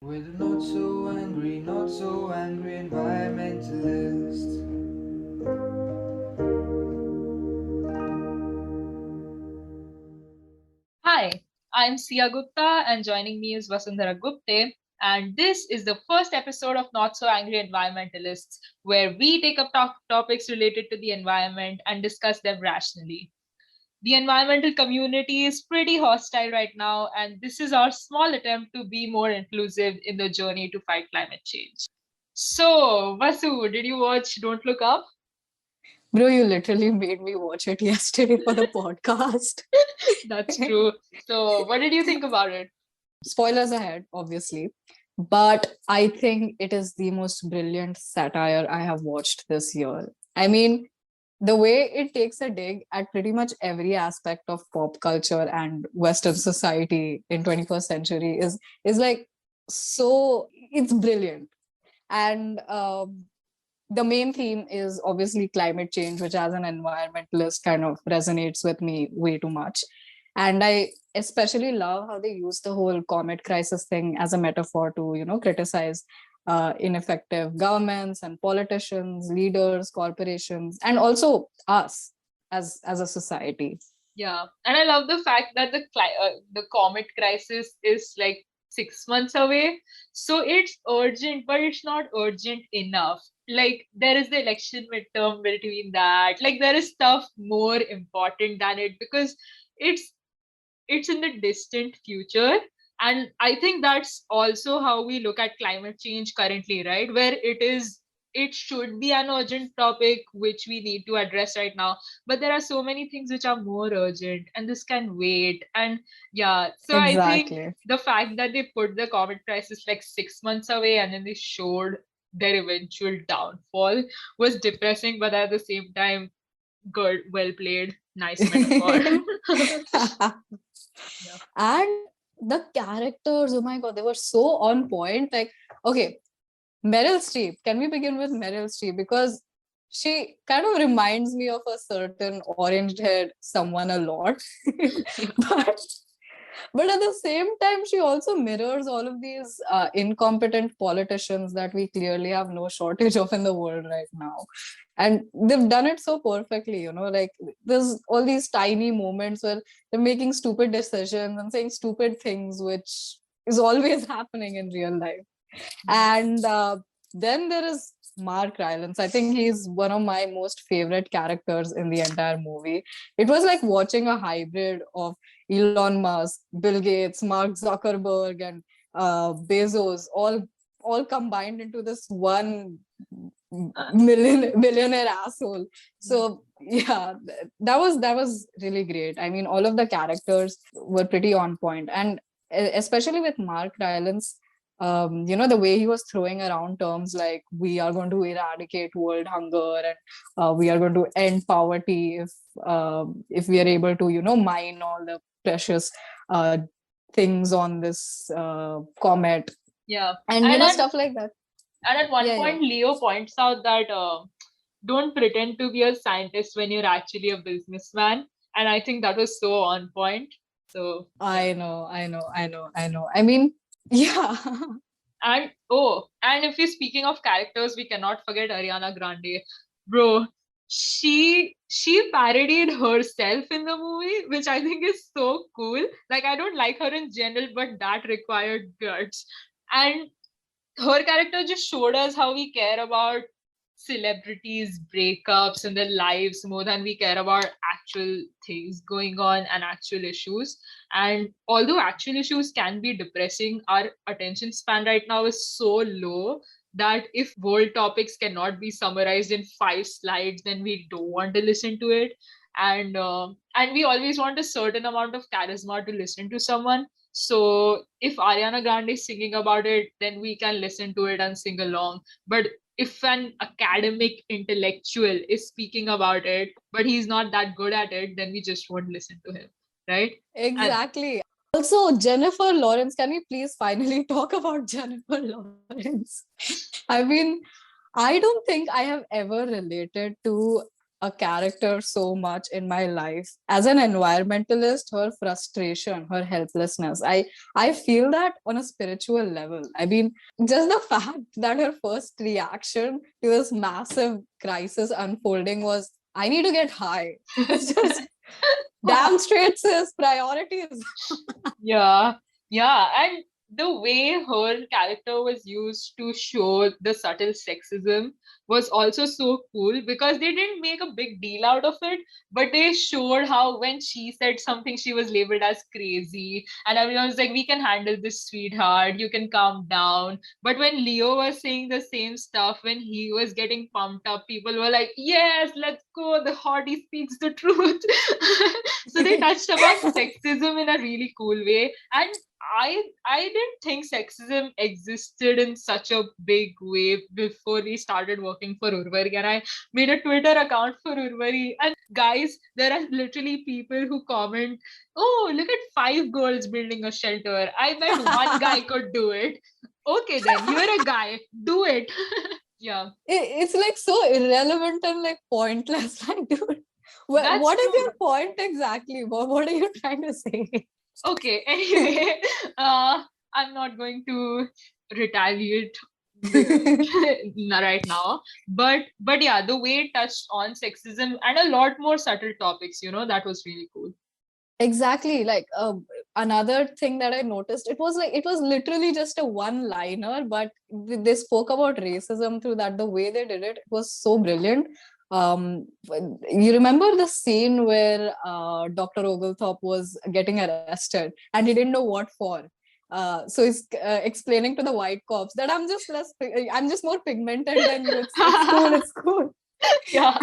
With a not so angry environmentalist. Hi, I'm Sia Gupta, and joining me is Vasundhara Gupte. And this is the first episode of Not So Angry Environmentalists, where we take up topics related to the environment and discuss them rationally. The environmental community is pretty hostile right now, and this is our small attempt to be more inclusive in the journey to fight climate change. So, Vasu, did you watch Don't Look Up? Bro, you literally made me watch it yesterday for the podcast. That's true. So, what did you think about it? Spoilers ahead, obviously. But I think it is the most brilliant satire I have watched this year. I mean, the way it takes a dig at pretty much every aspect of pop culture and Western society in 21st century is like so it's brilliant. And the main theme is obviously climate change, which as an environmentalist kind of resonates with me way too much. And I especially love how they use the whole comet crisis thing as a metaphor to, criticize ineffective governments and politicians, leaders, corporations, and also us as a society. Yeah, and I love the fact that the comet crisis is like 6 months away, so it's urgent, but it's not urgent enough. Like there is the election midterm between that. Like there is stuff more important than it because it's it's in the distant future. And I think that's also how we look at climate change currently, right? Where it should be an urgent topic which we need to address right now, but there are so many things which are more urgent and this can wait. And yeah, so I think Exactly. the fact that they put the COVID crisis like 6 months away and then they showed their eventual downfall was depressing, but at the same time, good, well played, nice metaphor. Yeah. And the characters, oh my god, they were so on point. Like, okay, Meryl Streep. Can we begin with Meryl Streep? Because she kind of reminds me of a certain orange-haired someone a lot. but but at the same time, she also mirrors all of these incompetent politicians that we clearly have no shortage of in the world right now. And they've done it so perfectly, like there's all these tiny moments where they're making stupid decisions and saying stupid things, which is always happening in real life. And then there is Mark Rylance. I think he's one of my most favorite characters in the entire movie. It was like watching a hybrid of Elon Musk, Bill Gates, Mark Zuckerberg, and Bezos, all combined into this one millionaire asshole. So yeah, that was really great. I mean, all of the characters were pretty on point, and especially with Mark Rylance, the way he was throwing around terms like we are going to eradicate world hunger and we are going to end poverty if we are able to mine all the precious uh, things on this comet Yeah. and And stuff like that. at one Yeah, yeah. point, Leo points out that don't pretend to be a scientist when you're actually a businessman. And I think that was so on point. So, yeah. I know. I mean, yeah. And oh, and if we're speaking of characters, we cannot forget Ariana Grande. Bro, she parodied herself in the movie, which I think is so cool. Like I don't like her in general, but that required guts. And her character just showed us how we care about celebrities breakups and their lives more than we care about actual things going on and actual issues. And although actual issues can be depressing, our attention span right now is so low that if world topics cannot be summarized in 5 slides, then we don't want to listen to it. And we always want a certain amount of charisma to listen to someone. So if Ariana Grande is singing about it, then we can listen to it and sing along. But if an academic intellectual is speaking about it, but he's not that good at it, then we just won't listen to him, right? And Exactly. Also, Jennifer Lawrence, can we please finally talk about Jennifer Lawrence? I mean, I don't think I have ever related to a character so much in my life. As an environmentalist, her frustration, her helplessness, I feel that on a spiritual level. I mean, just the fact that her first reaction to this massive crisis unfolding was, I need to get high. It's just damn straight, sis, priorities. Yeah, yeah, and the way her character was used to show the subtle sexism was also so cool because they didn't make a big deal out of it, but they showed how when she said something, she was labeled as crazy, and everyone was like, "We can handle this, sweetheart. You can calm down." But when Leo was saying the same stuff, when he was getting pumped up, people were like, "Yes, let's go. The hottie speaks the truth." So they touched upon sexism in a really cool way, and I didn't think sexism existed in such a big way before we started working for Urvari, and I made a Twitter account for Urvari. And guys, there are literally people who comment, "Oh, look at 5 girls building a shelter. I bet one guy could do it." Okay, then you're a guy, do it. Yeah, It's like so irrelevant and like pointless. Like, dude, that's what is true. your point exactly? What are you trying to say? Okay, anyway, I'm not going to retaliate right now, but yeah, the way it touched on sexism and a lot more subtle topics, that was really cool. Exactly. Like another thing that I noticed, it was literally just a one-liner, but they spoke about racism through that. The way they did it was so brilliant. You remember the scene where Dr. Oglethorpe was getting arrested and he didn't know what for. So he's explaining to the white cops that I'm just more pigmented than you. It's cool. It's cool. Yeah,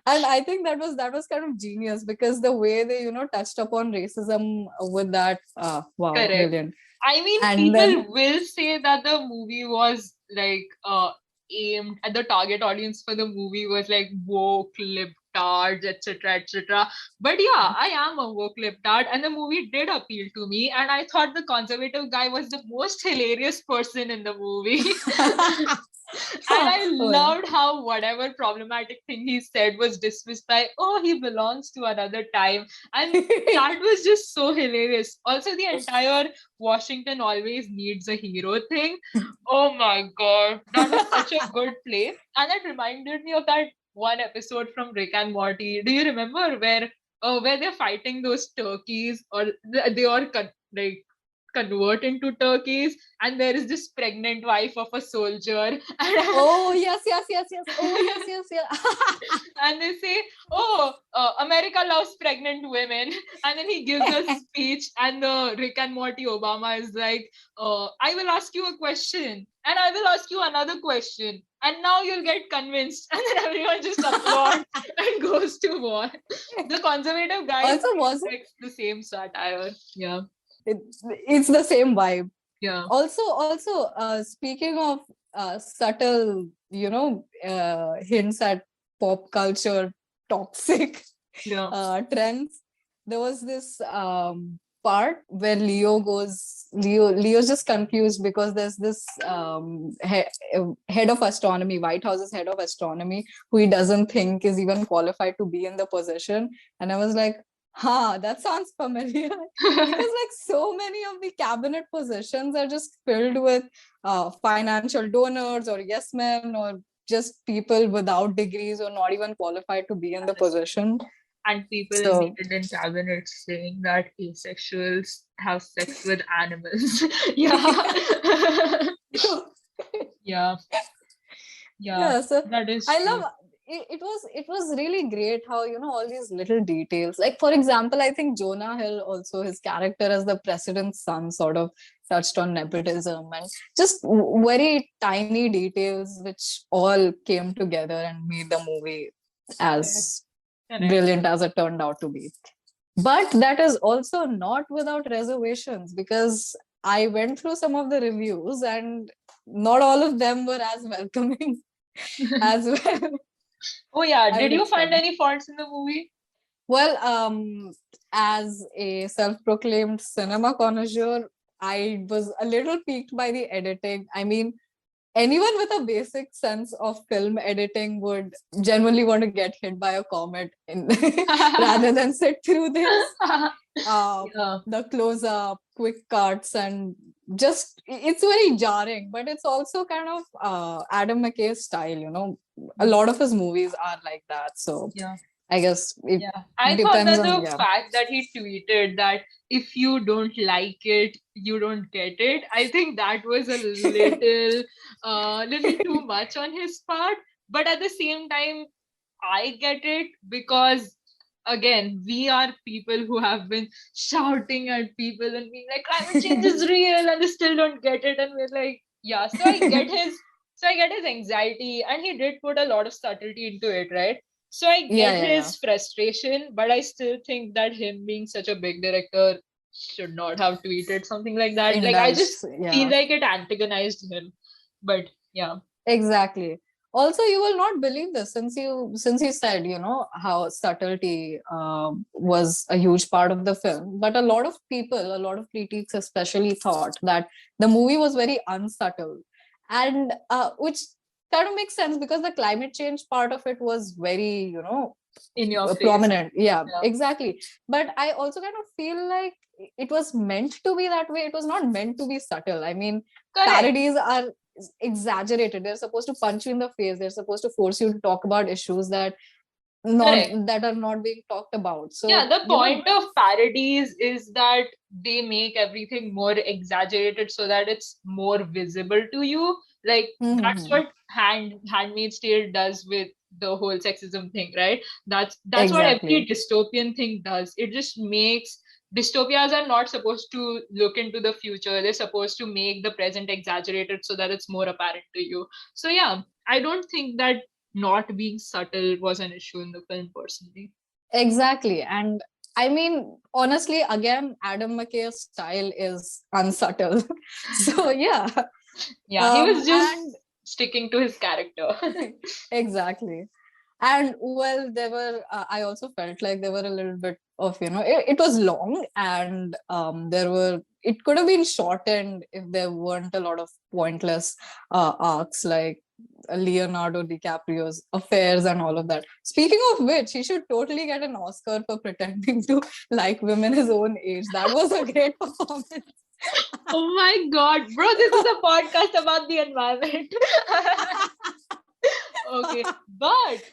And I think that was kind of genius because the way they touched upon racism with that, wow, correct. brilliant. I mean, And then people will say that the movie was like aimed at the target audience for the movie was like woke libtards, etc., etc. But yeah, I am a woke libtard, and the movie did appeal to me. And I thought the conservative guy was the most hilarious person in the movie. And I oh yeah. loved how whatever problematic thing he said was dismissed by, "Oh, he belongs to another time." And that was just so hilarious. Also, the entire Washington always needs a hero thing. Oh my god, that was such a good play. And it reminded me of that one episode from Rick and Morty. Do you remember where they're fighting those turkeys, or they are like convert into turkeys, and there is this pregnant wife of a soldier, Oh yes, yes, yes, yes. Oh yes, yes, yeah. and they say, "Oh, America loves pregnant women," and then he gives a speech, and the Rick and Morty Obama is like, "I will ask you a question, and I will ask you another question, and now you'll get convinced," and then everyone just applauds and goes to war. The conservative guy Also, was expects the same satire. Yeah, it, it's the same vibe. yeah, Also, speaking of subtle, hints at pop culture toxic yeah. trends, there was this part where Leo's just confused because there's this head of astronomy, White House's head of astronomy, who he doesn't think is even qualified to be in the position. And I was like, that sounds familiar. Because like so many of the cabinet positions are just filled with financial donors or yes men or just people without degrees or not even qualified to be in the position. And people So in cabinet saying that asexuals have sex with animals. Yeah. Yeah. Yeah. yeah, so That is I true. love it was really great how all these little details, like for example, I think Jonah Hill also, his character as the president's son, sort of touched on nepotism and just very tiny details which all came together and made the movie Correct. as Correct. brilliant as it turned out to be. But that is also not without reservations, because I went through some of the reviews and not all of them were as welcoming as well. Oh yeah. I Did would you find expect. any faults in the movie? Well, as a self-proclaimed cinema connoisseur, I was a little piqued by the editing. I mean, anyone with a basic sense of film editing would genuinely want to get hit by a comet rather than sit through this. Yeah. The close up, quick cuts, and just it's very jarring, but it's also kind of Adam McKay's style, you know. A lot of his movies are like that. So Yeah. I guess it Yeah. I thought depends that on, the yeah. fact that he tweeted that if you don't like it, you don't get it. I think that was a little too much on his part. But at the same time, I get it because again, we are people who have been shouting at people and being like, climate change is real, and they still don't get it. And we're like, yeah, so I get his anxiety, and he did put a lot of subtlety into it, right? So I Yeah, get yeah, yeah. his frustration, but I still think that him being such a big director should not have tweeted something like that. Like I Indulged. just feel Yeah. like it antagonized him. But yeah. Exactly. Also, you will not believe this since you said, you know, how subtlety was a huge part of the film. But a lot of people, a lot of critics especially, thought that the movie was very unsubtle, and which kind of makes sense because the climate change part of it was very, you know, In your face. prominent. Yeah, Yeah. exactly. But I also kind of feel like it was meant to be that way. It was not meant to be subtle. I mean, Correct. parodies are exaggerated. They're supposed to punch you in the face. They're supposed to force you to talk about issues that Correct. are not being talked about. So Yeah, the you know, point of parodies is that they make everything more exaggerated so that it's more visible to you. Like that's mhm, what Handmaid's Tale does with the whole sexism thing, right? That's what every exactly, dystopian thing does. It just makes dystopias are not supposed to look into the future. They're supposed to make the present exaggerated so that it's more apparent to you. So yeah, I don't think that not being subtle was an issue in the film personally. exactly. And I mean, honestly, again, Adam McKay's style is unsubtle. So yeah, Yeah, he was just and sticking to his character. exactly. And well, there were I also felt like there were a little bit of, you know, it was long, and there were, it could have been shortened if there weren't a lot of pointless arcs like Leonardo DiCaprio's affairs and all of that. Speaking of which, he should totally get an Oscar for pretending to like women his own age. That was a great performance. Oh my god, bro, this is a podcast about the environment. Okay, but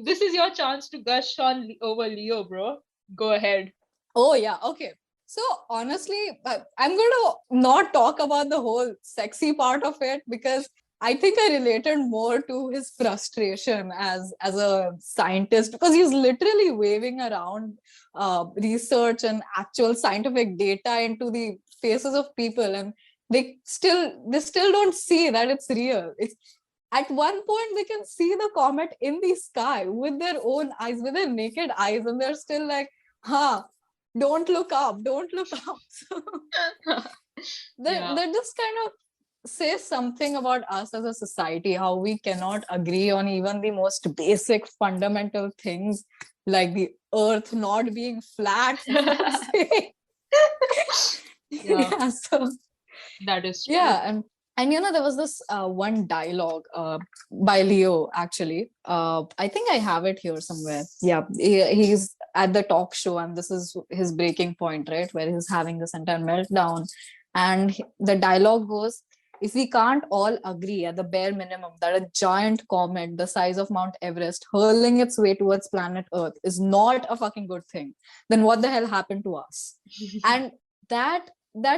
this is your chance to gush on over Leo, bro. Go ahead. Oh yeah, okay. So honestly, I'm going to not talk about the whole sexy part of it because I think I related more to his frustration as a scientist, because he's literally waving around research and actual scientific data into the faces of people, and they still don't see that it's real. It's at one point they can see the comet in the sky with their own eyes, with their naked eyes, and they're still like, huh, don't look up. So Yeah. that just kind of says something about us as a society, how we cannot agree on even the most basic fundamental things, like the earth not being flat. Yeah, Yeah, so that is true. yeah, and you know, there was this one dialogue by Leo, actually. I think I have it here somewhere. Yeah, he's at the talk show, and this is his breaking point, right, where he's having this entire meltdown. And the dialogue goes, if we can't all agree at the bare minimum that a giant comet the size of Mount Everest hurling its way towards planet Earth is not a fucking good thing, then what the hell happened to us? And that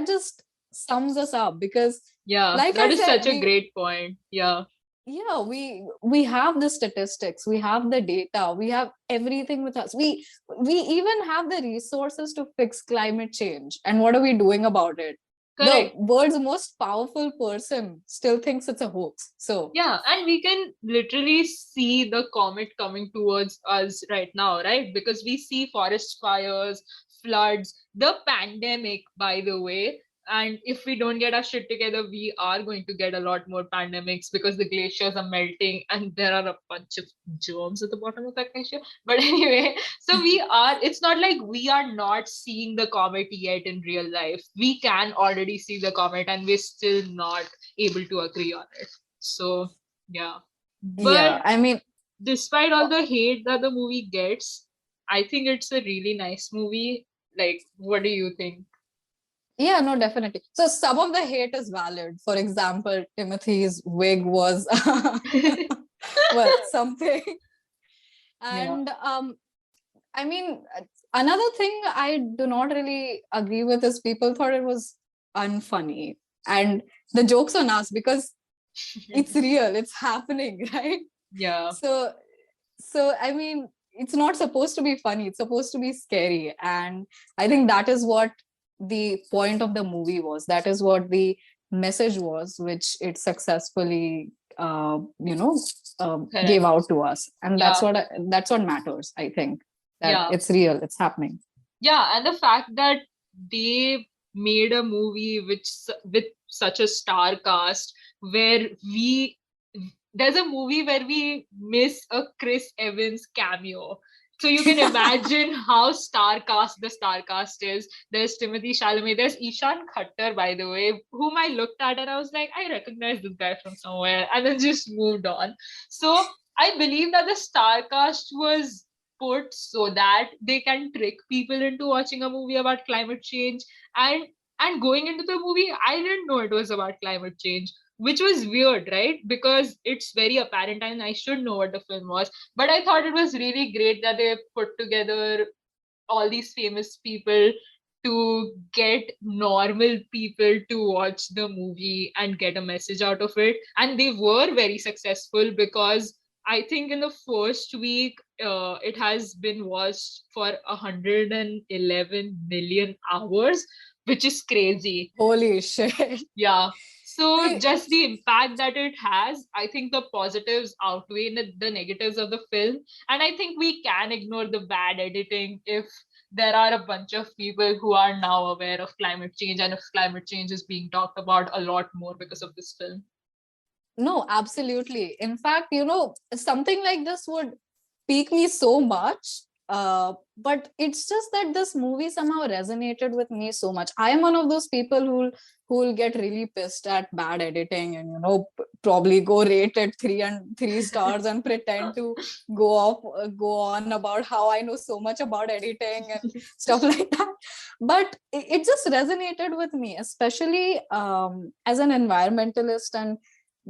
just sums us up, because Yeah, like that I is said, such a great point. Yeah. yeah, we have the statistics, we have the data, we have everything with us. We even have the resources to fix climate change, and what are we doing about it? The Correct. world's most powerful person still thinks it's a hoax. So Yeah, and we can literally see the comet coming towards us right now, right? Because we see forest fires, floods, the pandemic, by the way. And if we don't get our shit together, we are going to get a lot more pandemics because the glaciers are melting and there are a bunch of germs at the bottom of that glacier. But anyway, so it's not like we are not seeing the comet yet in real life. We can already see the comet and we're still not able to agree on it. So, yeah. Yeah, But I mean, despite all the hate that the movie gets, I think it's a really nice movie. Like, what do you think? yeah, no, definitely. So some of the hate is valid. For example, Timothy's wig was well, something. Yeah. And I mean, another thing I do not really agree with is people thought it was unfunny. And the joke's on us because it's real, it's happening, right? Yeah. So I mean, it's not supposed to be funny, it's supposed to be scary. And I think that is what the point of the movie was. That is what the message was, which it successfully Correct. gave out to us. And Yeah. that's what matters, I think, that Yeah. it's real, it's happening. Yeah, and the fact that they made a movie with such a star cast where there's a movie where we miss a Chris Evans cameo. So you can imagine how star cast is. There's Timothy Chalamet, there's Ishan Khattar, by the way, whom I looked at and I was like, I recognize this guy from somewhere, and then just moved on. So I believe that the star cast was put so that they can trick people into watching a movie about climate change. And going into the movie, I didn't know it was about climate change, which was weird, right? Because it's very apparent and I should know what the film was. But I thought it was really great that they put together all these famous people to get normal people to watch the movie and get a message out of it. And they were very successful because I think in the first week, it has been watched for 111 million hours, which is crazy. Holy shit. Yeah. So See, just the impact that it has, I think the positives outweigh the negatives of the film. And I think we can ignore the bad editing if there are a bunch of people who are now aware of climate change and if climate change is being talked about a lot more because of this film. no, absolutely. In fact, something like this would pique me so much. But it's just that this movie somehow resonated with me so much. I am one of those people who'll get really pissed at bad editing and probably go rate it 3 stars and pretend to go on about how I know so much about editing and stuff like that. But it just resonated with me, especially as an environmentalist and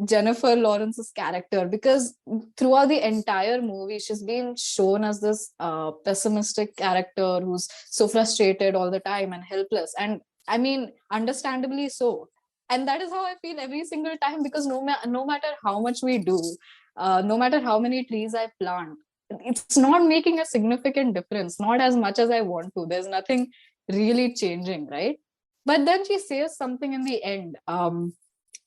Jennifer Lawrence's character, because throughout the entire movie, she's been shown as this pessimistic character who's so frustrated all the time and helpless. And I mean, understandably so. And that is how I feel every single time, because no matter how much we do, no matter how many trees I plant, it's not making a significant difference, not as much as I want to. There's nothing really changing, right? But then she says something in the end,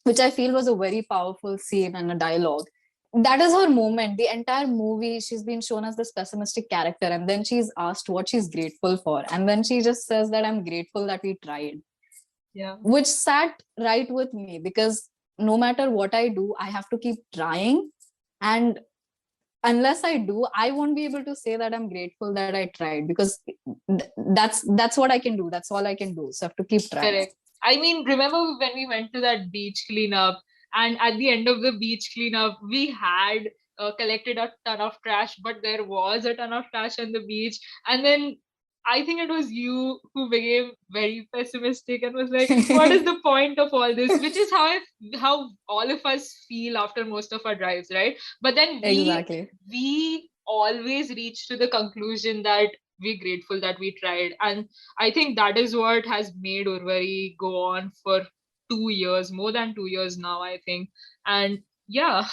which I feel was a very powerful scene and a dialogue. That is her moment. The entire movie, she's been shown as this pessimistic character, and then she's asked what she's grateful for. And then she just says that I'm grateful that we tried. Yeah. Which sat right with me, because no matter what I do, I have to keep trying. And unless I do, I won't be able to say that I'm grateful that I tried, because that's what I can do. That's all I can do. So I have to keep trying. Correct. I mean, remember when we went to that beach cleanup, and at the end of the beach cleanup, we had collected a ton of trash, but there was a ton of trash on the beach. And then I think it was you who became very pessimistic and was like, what is the point of all this? Which is how all of us feel after most of our drives, right? But then Exactly. we always reach to the conclusion that we're grateful that we tried. And I think that is what has made Urvari go on for 2 years, more than 2 years now, I think. And yeah,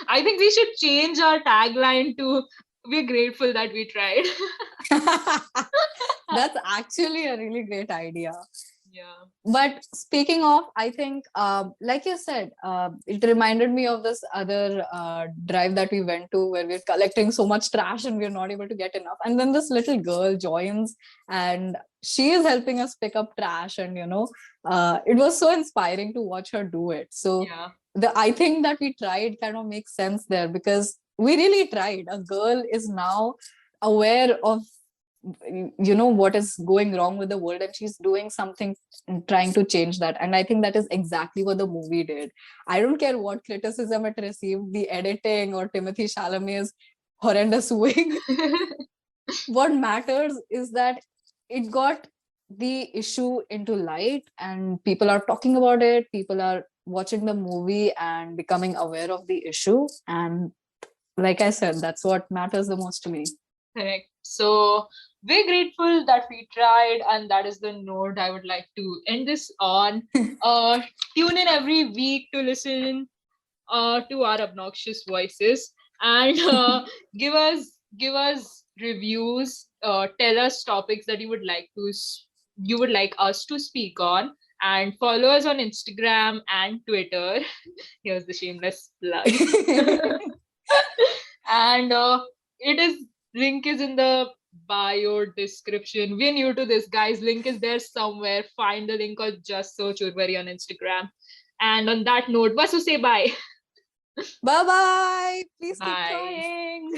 I think we should change our tagline to we're grateful that we tried. That's actually a really great idea. Yeah. But speaking of, I think, like you said, it reminded me of this other drive that we went to where we're collecting so much trash and we're not able to get enough. And then this little girl joins and she is helping us pick up trash. And, it was so inspiring to watch her do it. So Yeah. I think that we tried kind of makes sense there because we really tried. A girl is now aware of what is going wrong with the world, and she's doing something and trying to change that. And I think that is exactly what the movie did. I don't care what criticism it received, the editing or Timothy Chalamet's horrendous wig. What matters is that it got the issue into light and people are talking about it, people are watching the movie and becoming aware of the issue. And like I said, that's what matters the most to me. Correct. So we're grateful that we tried, and that is the note I would like to end this on. Tune in every week to listen to our obnoxious voices, and give us reviews. Tell us topics that you would like us to speak on, and follow us on Instagram and Twitter. Here's the shameless plug. And it is link is in the bio description. We're new to this, guys. Link is there somewhere. Find the link or just search Urvari on Instagram. And on that note, Vasu, say bye. Bye bye. Please keep Bye. trying.